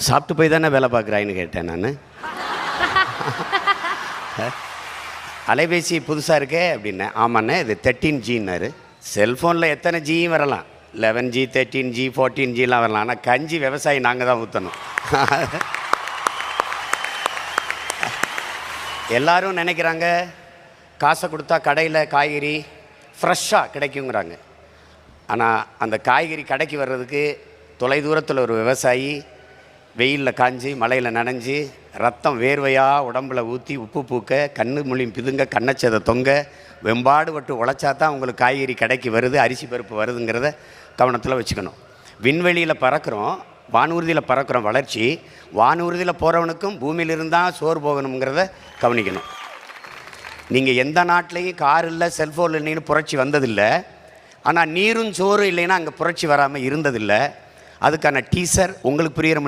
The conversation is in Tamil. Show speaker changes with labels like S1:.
S1: சாப்பிட்டு போய் தானே வேலை பார்க்குறாயின்னு கேட்டேன் நான். அலைபேசி புதுசாக இருக்கே அப்படின்னேன். ஆமாண்ணே இது 13Gன்னாரு. செல்ஃபோனில் எத்தனை ஜியும் வரலாம், 11G 13G 14Gலாம் வரலாம். ஆனால் கஞ்சி விவசாயி நாங்கள் தான் ஊற்றணும். எல்லாரும் நினைக்கிறாங்க காசை கொடுத்தா கடையில் காய்கறி ஃப்ரெஷ்ஷாக கிடைக்குங்கிறாங்க. ஆனால் அந்த காய்கறி கடைக்கு வர்றதுக்கு தொலைதூரத்தில் ஒரு விவசாயி வெயிலில் காஞ்சி மழையில் நனைஞ்சி ரத்தம் வேர்வையாக உடம்பில் ஊற்றி உப்பு பூக்க கண்ணு மொழியும் பிதுங்க கண்ணச்சதை தொங்க வெம்பாடு பட்டு உழைச்சா தான் உங்களுக்கு காய்கறி கடைக்கு வருது, அரிசி பருப்பு வருதுங்கிறத கவனத்தில் வச்சுக்கணும். விண்வெளியில் பறக்கிறோம், வானூர்தியில் பறக்கிறோம். வளர்ச்சி வானூர்தியில் போகிறவனுக்கும் பூமியிலிருந்தான் சோறு போகணுங்கிறத கவனிக்கணும். நீங்கள் எந்த நாட்டிலையும் கார் இல்லை செல்ஃபோன் இல்லைன்னு புரட்சி வந்ததில்லை. ஆனால் நீரும் சோறு இல்லைன்னா அங்கே புரட்சி வராமல் இருந்ததில்லை. அதுக்கான டீசர் உங்களுக்கு புரிகிற